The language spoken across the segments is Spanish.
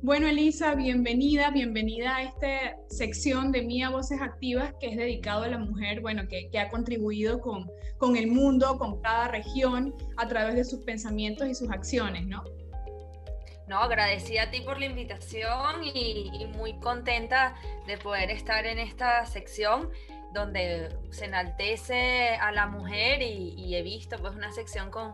Bueno, Elisa, bienvenida a esta sección de Mía Voces Activas que es dedicado a la mujer, bueno, que ha contribuido con el mundo, con cada región, a través de sus pensamientos y sus acciones, ¿no? No, agradecida a ti por la invitación y muy contenta de poder estar en esta sección donde se enaltece a la mujer y he visto pues una sección con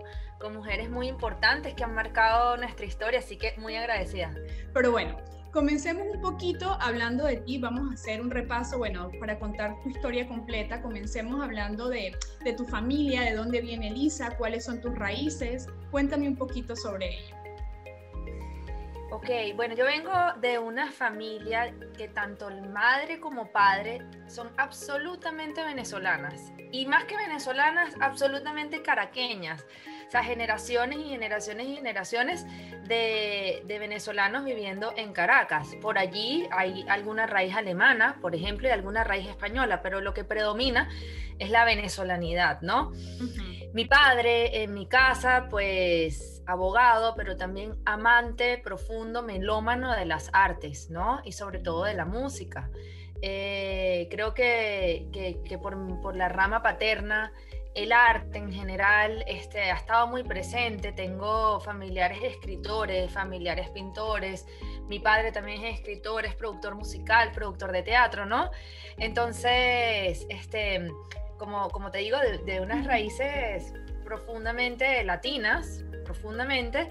mujeres muy importantes que han marcado nuestra historia, así que muy agradecida. Pero bueno, comencemos un poquito hablando de ti, vamos a hacer un repaso, bueno, para contar tu historia completa, comencemos hablando de tu familia, de dónde viene Elisa, cuáles son tus raíces, cuéntame un poquito sobre ello. Ok, bueno, yo vengo de una familia que tanto el madre como padre son absolutamente venezolanas y más que venezolanas, absolutamente caraqueñas. O sea, generaciones y generaciones y generaciones de venezolanos viviendo en Caracas. Por allí hay alguna raíz alemana, por ejemplo, y alguna raíz española, pero lo que predomina es la venezolanidad, ¿no? Ujú. Mi padre en mi casa, pues abogado, pero también amante profundo, melómano de las artes, ¿no? Y sobre todo de la música. Creo que por la rama paterna, el arte en general ha estado muy presente. Tengo familiares escritores, familiares pintores. Mi padre también es escritor, es productor musical, productor de teatro, ¿no? Entonces, como te digo, de unas raíces profundamente latinas, profundamente,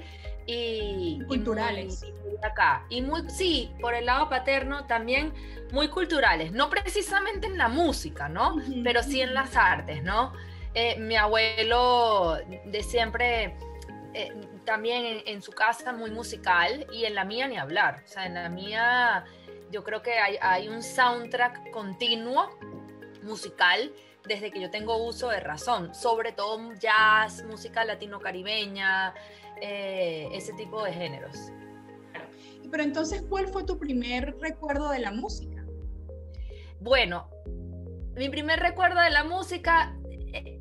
y muy Culturales. acá. Y muy, sí, por el lado paterno también muy culturales, no precisamente en la música, ¿no? Ujú. Pero sí en las artes, ¿no? Mi abuelo de siempre, también en su casa muy musical y en la mía ni hablar. O sea, en la mía yo creo que hay un soundtrack continuo musical desde que yo tengo uso de razón, sobre todo jazz, música latino-caribeña, ese tipo de géneros. Claro. Pero entonces, ¿cuál fue tu primer recuerdo de la música? Bueno, mi primer recuerdo de la música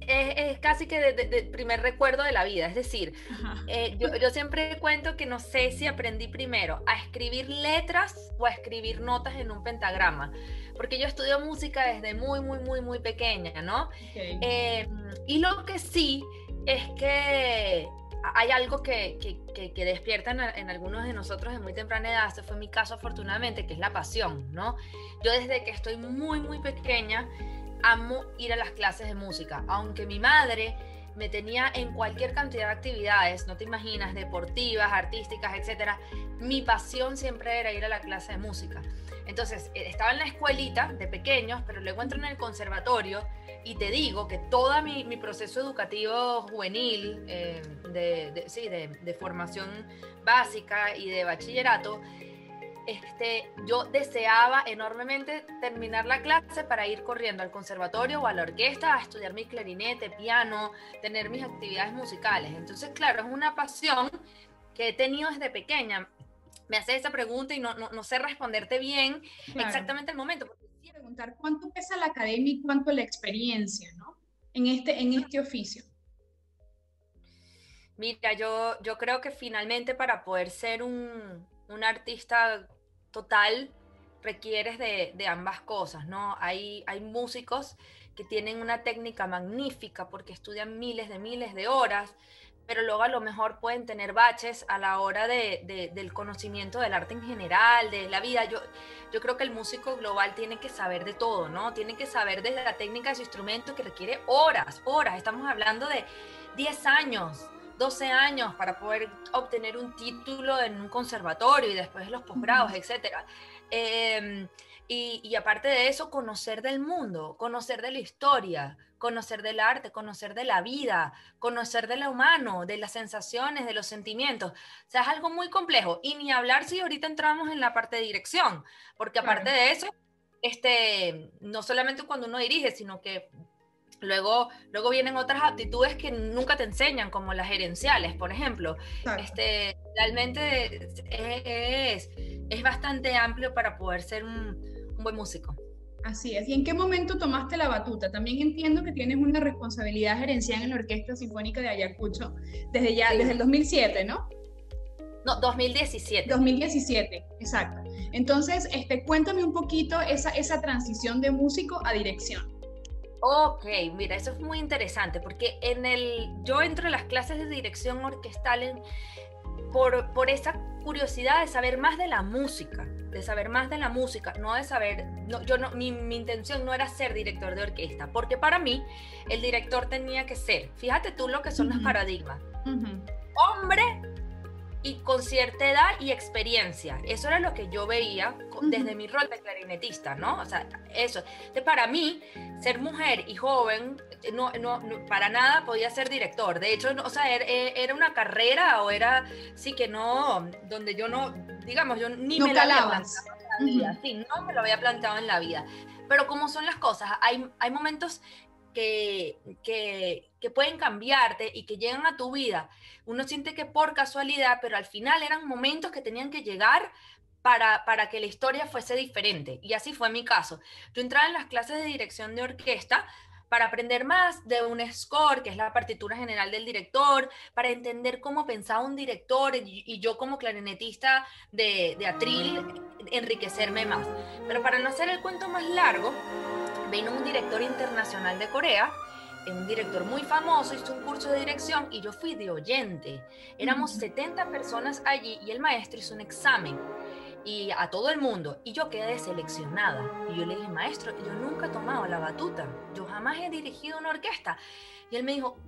es casi que de primer recuerdo de la vida, es decir, Ajá. yo siempre cuento que no sé si aprendí primero a escribir letras o a escribir notas en un pentagrama, porque yo estudio música desde muy, muy, muy, muy pequeña, ¿no? Ok. Eh, y lo que sí es que hay algo que despierta en algunos de nosotros de muy temprana edad, este fue mi caso afortunadamente, que es la pasión, ¿no? Yo desde que estoy muy, muy pequeña amo ir a las clases de música, aunque mi madre me tenía en cualquier cantidad de actividades, no te imaginas, deportivas, artísticas, etcétera. Mi pasión siempre era ir a la clase de música. Entonces, estaba en la escuelita de pequeños, pero luego entro en el conservatorio y te digo que todo mi proceso educativo juvenil, sí, de formación básica y de bachillerato, yo deseaba enormemente terminar la clase para ir corriendo al conservatorio o a la orquesta a estudiar mi clarinete, piano, tener mis actividades musicales. Entonces, claro, es una pasión que he tenido desde pequeña. Me haces esa pregunta y no sé responderte bien Claro. exactamente el momento. Porque Preguntar cuánto pesa la academia y cuánto la experiencia, ¿no? En este oficio. mira, yo creo que finalmente para poder ser un artista total requieres de ambas cosas, ¿no? Hay músicos que tienen una técnica magnífica porque estudian miles de horas, pero luego a lo mejor pueden tener baches a la hora del conocimiento del arte en general, de la vida. Yo creo que el músico global tiene que saber de todo, ¿no? Tiene que saber desde la técnica de su instrumento que requiere horas, horas. Estamos hablando de 10 años, 12 años para poder obtener un título en un conservatorio y después los posgrados, etcétera. Eh, y aparte de eso, conocer del mundo, conocer de la historia, conocer del arte, conocer de la vida, conocer de lo humano, de las sensaciones, de los sentimientos. O sea, es algo muy complejo. Y ni hablar si ahorita entramos en la parte de dirección, porque aparte Claro, de eso, no solamente cuando uno dirige, sino que luego vienen otras aptitudes que nunca te enseñan, como las gerenciales, por ejemplo. exacto. Realmente es bastante amplio para poder ser un buen músico. Así es. ¿Y en qué momento tomaste la batuta? También entiendo que tienes una responsabilidad gerencial en la Orquesta Sinfónica de Ayacucho desde Sí. el 2007, ¿no? No, 2017. 2017, exacto. Entonces, cuéntame un poquito esa transición de músico a dirección. Ok, mira, eso es muy interesante porque yo entro en las clases de dirección orquestal por esa curiosidad de saber más de la música, no de saber, no, mi intención no era ser director de orquesta, porque para mí el director tenía que ser, fíjate tú lo que son los paradigmas, hombre y con cierta edad y experiencia. Eso era lo que yo veía desde mi rol de clarinetista, ¿no? O sea, eso. Entonces, para mí, ser mujer y joven, no, para nada podía ser director. De hecho, o sea, era una carrera o era, sí que no, donde yo no, digamos, yo ni no me calabas. la había planteado en la vida. Sí, no me lo había planteado en la vida. Pero como son las cosas, hay momentos que pueden cambiarte y que llegan a tu vida. Uno siente que por casualidad, pero al final eran momentos que tenían que llegar para que la historia fuese diferente. Y así fue mi caso. Yo entraba en las clases de dirección de orquesta para aprender más de un score, que es la partitura general del director, para entender cómo pensaba un director y yo como clarinetista de atril, enriquecerme más. Pero para no hacer el cuento más largo, vino un director internacional de Corea, un director muy famoso, hizo un curso de dirección y yo fui de oyente. Éramos 70 personas allí y el maestro hizo un examen y a todo el mundo y yo quedé seleccionada. Y yo le dije, maestro, yo nunca he tomado la batuta, yo jamás he dirigido una orquesta. Y él me dijo,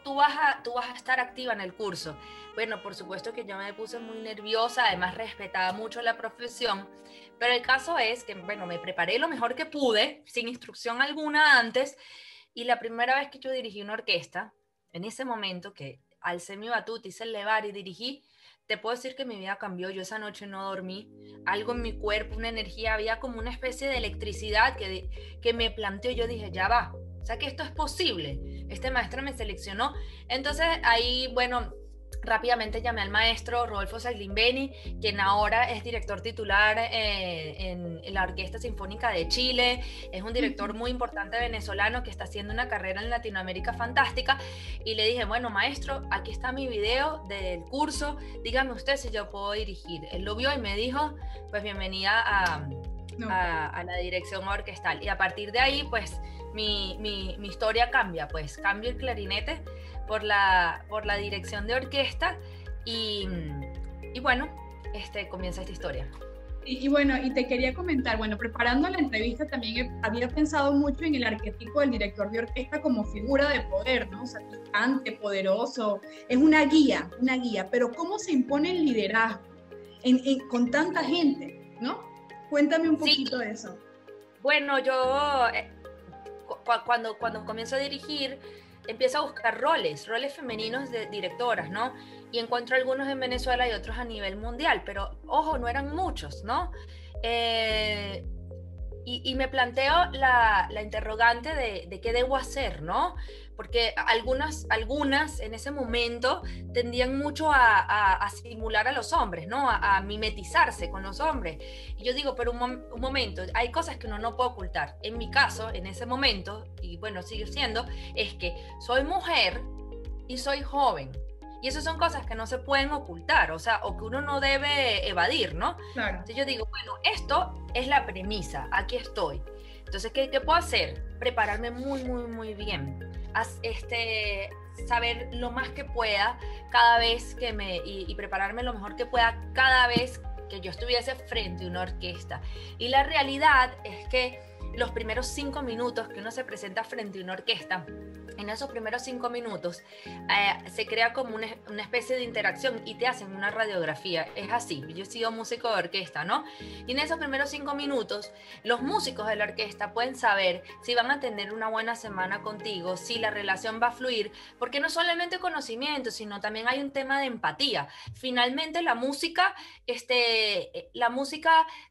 tú vas a estar activa en el curso. Bueno, por supuesto que yo me puse muy nerviosa, además respetaba mucho la profesión, pero el caso es que, bueno, me preparé lo mejor que pude, sin instrucción alguna antes, y la primera vez que yo dirigí una orquesta, en ese momento que alcé mi batuta, hice el levar y dirigí, te puedo decir que mi vida cambió. Yo esa noche no dormí, algo en mi cuerpo, una energía, había como una especie de electricidad que me planteó. Yo dije, ya va, o sea que esto es posible. Este maestro me seleccionó. Entonces ahí, bueno, rápidamente llamé al maestro Rodolfo Saglimbeni, quien ahora es director titular en la Orquesta Sinfónica de Chile. Es un director muy importante venezolano que está haciendo una carrera en Latinoamérica fantástica. Y le dije, bueno, maestro, aquí está mi video del curso, dígame usted si yo puedo dirigir. Él lo vio y me dijo, pues bienvenida a la dirección orquestal. Y a partir de ahí, pues mi historia cambia, pues cambio el clarinete por la dirección de orquesta y bueno, comienza esta historia. Y bueno, y te quería comentar, bueno, preparando la entrevista también había pensado mucho en el arquetipo del director de orquesta como figura de poder, ¿no? O sea, picante, poderoso, es una guía, pero ¿cómo se impone el liderazgo con tanta gente, ¿no? Cuéntame un poquito de eso. Bueno, yo cuando comienzo a dirigir, empiezo a buscar roles femeninos de directoras, ¿no? Y encuentro algunos en Venezuela y otros a nivel mundial, pero ojo, no eran muchos, ¿no? Y me planteo la interrogante de qué debo hacer, ¿no? Porque algunas en ese momento tendían mucho a simular a los hombres, ¿no? A mimetizarse con los hombres. Y yo digo, pero un momento, hay cosas que uno no puede ocultar. En mi caso, en ese momento, y bueno, sigue siendo, es que soy mujer y soy joven. Y esas son cosas que no se pueden ocultar, o sea, o que uno no debe evadir, ¿no? Claro. Entonces yo digo, bueno, esto es la premisa, aquí estoy. Entonces, ¿qué puedo hacer? Prepararme muy, muy, muy bien. Saber lo más que pueda cada vez y prepararme lo mejor que pueda cada vez que yo estuviese frente a una orquesta. Y la realidad es que los primeros 5 minutos que uno se presenta frente a una orquesta, en esos primeros 5 minutos se crea como una especie de interacción y te hacen una radiografía. Es así, yo he sido músico de orquesta, ¿no? Y en esos primeros 5 minutos, los músicos de la orquesta pueden saber si van a tener una buena semana contigo, si la relación va a fluir, porque no solamente conocimiento, sino también hay un tema de empatía. Finalmente la música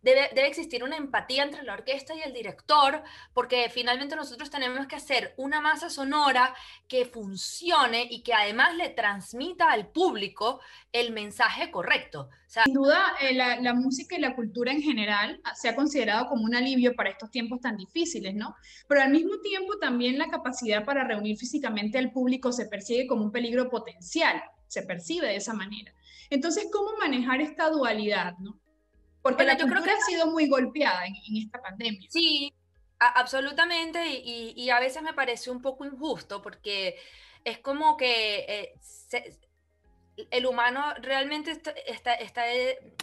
debe existir una empatía entre la orquesta y el director, porque finalmente nosotros tenemos que hacer una masa sonora que funcione y que además le transmita al público el mensaje correcto. O sea, sin duda, la música y la cultura en general se ha considerado como un alivio para estos tiempos tan difíciles, ¿no? Pero al mismo tiempo también la capacidad para reunir físicamente al público se percibe como un peligro potencial. se percibe de esa manera. Entonces, ¿cómo manejar esta dualidad, no? Porque Bueno, la yo creo cultura que ha sido muy golpeada en esta pandemia. sí, absolutamente, y a veces me parece un poco injusto porque es como que el humano realmente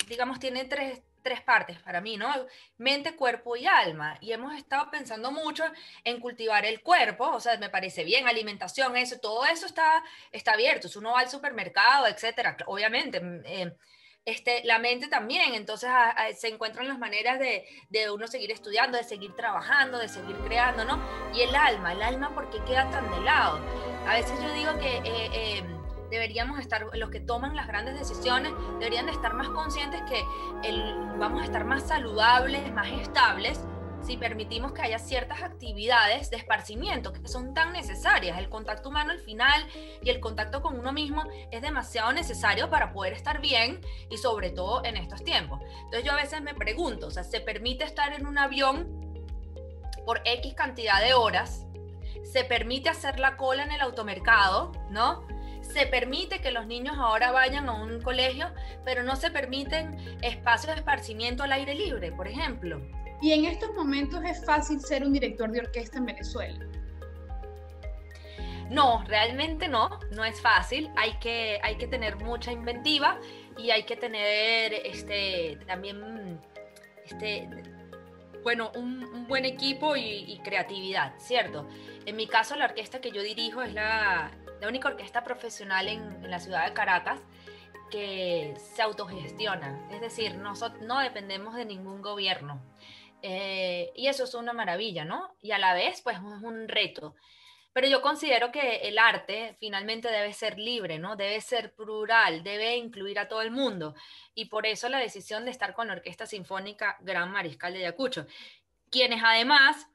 digamos, tiene tres partes para mí, ¿no? Mente, cuerpo y alma. Y hemos estado pensando mucho en cultivar el cuerpo, o sea, me parece bien, alimentación, eso, todo eso está abierto. Si uno va al supermercado, etcétera, obviamente. La mente también, entonces se encuentran las maneras de uno seguir estudiando, de seguir trabajando, de seguir creando, ¿no? Y el alma, ¿por qué queda tan de lado? A veces yo digo que deberíamos estar, los que toman las grandes decisiones, deberían de estar más conscientes que vamos a estar más saludables, más estables, si permitimos que haya ciertas actividades de esparcimiento que son tan necesarias. El contacto humano al final y el contacto con uno mismo es demasiado necesario para poder estar bien y sobre todo en estos tiempos. Entonces yo a veces me pregunto, o sea, ¿se permite estar en un avión por X cantidad de horas? ¿Se permite hacer la cola en el automercado, no? Se permite que los niños ahora vayan a un colegio, pero no se permiten espacios de esparcimiento al aire libre, por ejemplo. Y en estos momentos es fácil ser un director de orquesta en Venezuela. No, realmente no es fácil. Hay que tener mucha inventiva y hay que tener también bueno, un buen equipo y creatividad, ¿cierto? En mi caso, la orquesta que yo dirijo es la única orquesta profesional en la ciudad de Caracas que se autogestiona, es decir, no dependemos de ningún gobierno. Y eso es una maravilla, ¿no? Y a la vez, pues, es un reto. Pero yo considero que el arte finalmente debe ser libre, ¿no? Debe ser plural, debe incluir a todo el mundo. Y por eso la decisión de estar con la Orquesta Sinfónica Gran Mariscal de Ayacucho, quienes además,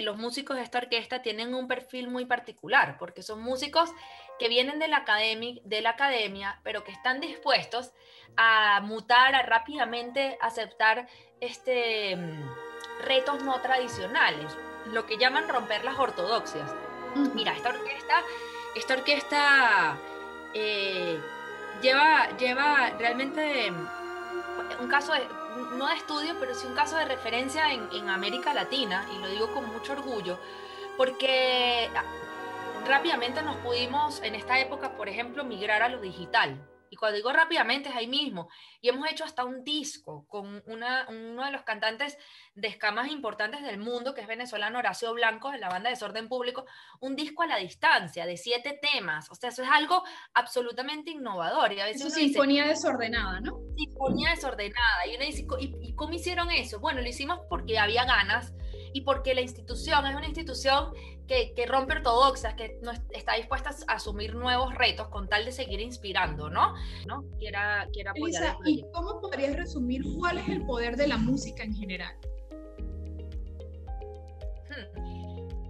los músicos de esta orquesta tienen un perfil muy particular, porque son músicos que vienen de la academia, pero que están dispuestos a mutar, a rápidamente aceptar retos no tradicionales, lo que llaman romper las ortodoxias. Mira, esta orquesta lleva realmente un caso no de estudio, pero sí un caso de referencia en América Latina, y lo digo con mucho orgullo, porque rápidamente nos pudimos, en esta época, por ejemplo, migrar a lo digital. Y cuando digo rápidamente es ahí mismo. Y hemos hecho hasta un disco con uno de los cantantes de ska más importantes del mundo, que es venezolano, Horacio Blanco, de la banda Desorden Público, un disco a la distancia de 7 temas. O sea, eso es algo absolutamente innovador. Y a veces eso es sinfonía desordenada, ¿no? Sinfonía desordenada. Y uno dice, ¿y cómo hicieron eso? Bueno, lo hicimos porque había ganas y porque la institución es una institución que rompe ortodoxas, que no está dispuesta a asumir nuevos retos con tal de seguir inspirando, ¿no? Quiera apoyar Elisa, ¿y cómo podrías resumir cuál es el poder de la música en general?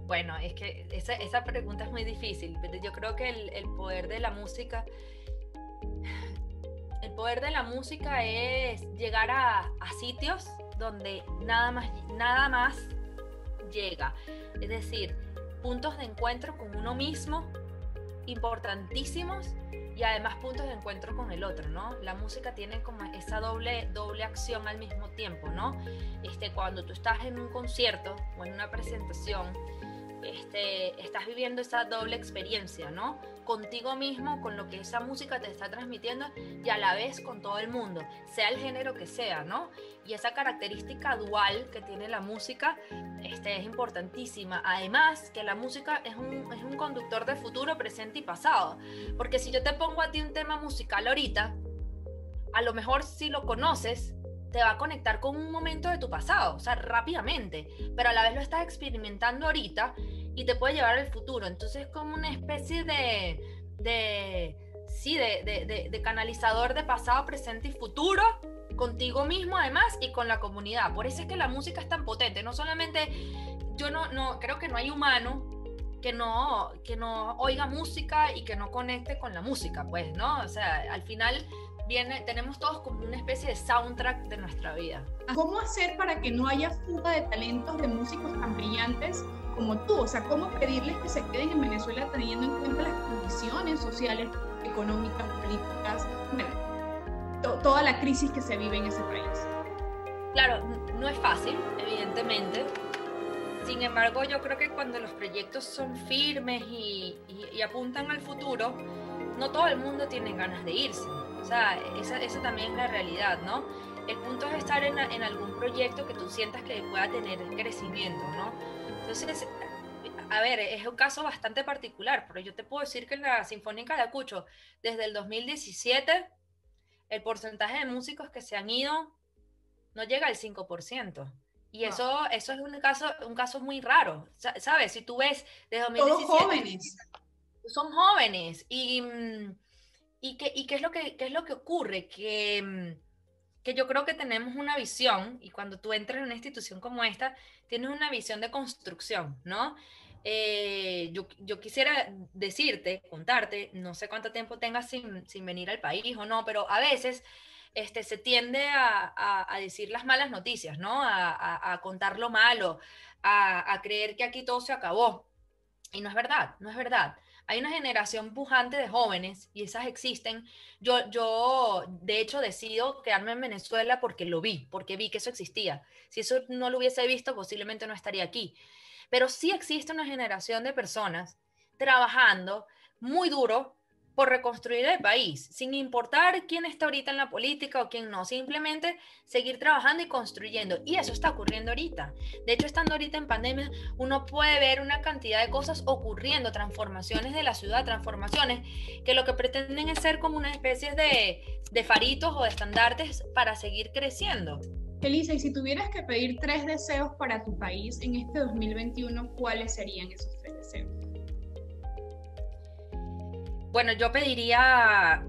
Bueno, es que esa pregunta es muy difícil, pero yo creo que el poder de la música... El poder de la música es llegar a sitios donde nada más llega. Es decir, puntos de encuentro con uno mismo importantísimos y además puntos de encuentro con el otro, ¿no? La música tiene como esa doble acción al mismo tiempo, ¿no? Cuando tú estás en un concierto o en una presentación, estás viviendo esa doble experiencia, ¿no? Contigo mismo, con lo que esa música te está transmitiendo y a la vez con todo el mundo, sea el género que sea, ¿no? Y esa característica dual que tiene la música es importantísima. Además, que la música es un conductor de futuro, presente y pasado. Porque si yo te pongo a ti un tema musical ahorita, a lo mejor si lo conoces, te va a conectar con un momento de tu pasado, o sea, rápidamente, pero a la vez lo estás experimentando ahorita y te puede llevar al futuro. Entonces es como una especie de canalizador de pasado, presente y futuro, contigo mismo además y con la comunidad. Por eso es que la música es tan potente. No solamente, yo no creo que no hay humano que no oiga música y que no conecte con la música, pues, ¿no? O sea, al final tenemos todos como una especie de soundtrack de nuestra vida. ¿Cómo hacer para que no haya fuga de talentos de músicos tan brillantes como tú? O sea, ¿cómo pedirles que se queden en Venezuela teniendo en cuenta las condiciones sociales económicas, políticas, bueno, toda la crisis que se vive en ese país? Claro, no es fácil, evidentemente. Sin embargo, yo creo que cuando los proyectos son firmes y apuntan al futuro, no todo el mundo tiene ganas de irse. O sea, esa también es la realidad, ¿no? El punto es estar en algún proyecto que tú sientas que pueda tener crecimiento, ¿no? Entonces, a ver, es un caso bastante particular, pero yo te puedo decir que en la Sinfónica de Ayacucho, desde el 2017, el porcentaje de músicos que se han ido no llega al 5%. Y eso es un caso muy raro, ¿sabes? Si tú ves desde 2017... Todos jóvenes. Son jóvenes. ¿Y qué es lo que ocurre? Que yo creo que tenemos una visión, y cuando tú entras en una institución como esta, tienes una visión de construcción, ¿no? Yo quisiera decirte, contarte, no sé cuánto tiempo tengas sin venir al país o no, pero a veces se tiende a decir las malas noticias, ¿no? A contar lo malo, a creer que aquí todo se acabó. Y no es verdad, no es verdad. Hay una generación pujante de jóvenes y esas existen. Yo de hecho, decido quedarme en Venezuela porque porque vi que eso existía. Si eso no lo hubiese visto, posiblemente no estaría aquí. Pero sí existe una generación de personas trabajando muy duro por reconstruir el país, sin importar quién está ahorita en la política o quién no, simplemente seguir trabajando y construyendo. Y eso está ocurriendo ahorita. De hecho, estando ahorita en pandemia, uno puede ver una cantidad de cosas ocurriendo, transformaciones de la ciudad, transformaciones que lo que pretenden es ser como una especie de faritos o de estandartes para seguir creciendo. Elisa, y si tuvieras que pedir 3 deseos para tu país en este 2021, ¿cuáles serían esos 3 deseos? Bueno, yo pediría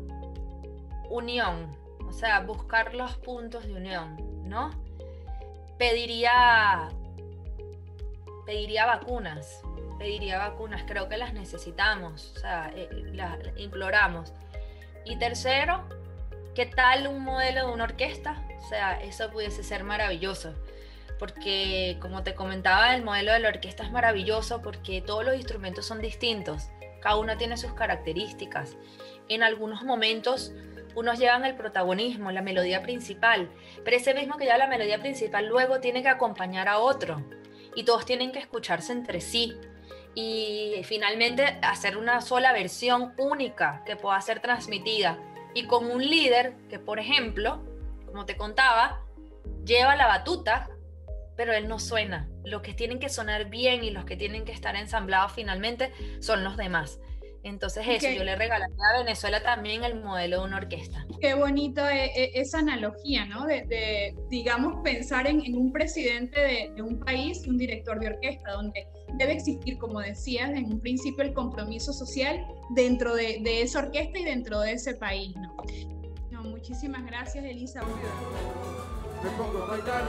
unión, o sea, buscar los puntos de unión, ¿no? Pediría vacunas, creo que las necesitamos, o sea, las imploramos. Y tercero, ¿qué tal un modelo de una orquesta? O sea, eso pudiese ser maravilloso, porque como te comentaba, el modelo de la orquesta es maravilloso porque todos los instrumentos son distintos. Cada uno tiene sus características. En algunos momentos, unos llevan el protagonismo, la melodía principal, pero ese mismo que lleva la melodía principal luego tiene que acompañar a otro y todos tienen que escucharse entre sí y finalmente hacer una sola versión única que pueda ser transmitida y con un líder que, por ejemplo, como te contaba, lleva la batuta, pero él no suena. Los que tienen que sonar bien y los que tienen que estar ensamblados finalmente son los demás. Entonces eso, yo le regalaría a Venezuela también el modelo de una orquesta. Qué bonito esa analogía, ¿no? De digamos, pensar en un presidente de un país y un director de orquesta, donde debe existir, como decías, en un principio el compromiso social dentro de esa orquesta y dentro de ese país, ¿no? No, muchísimas gracias, Elisa. Me pongo a bailar,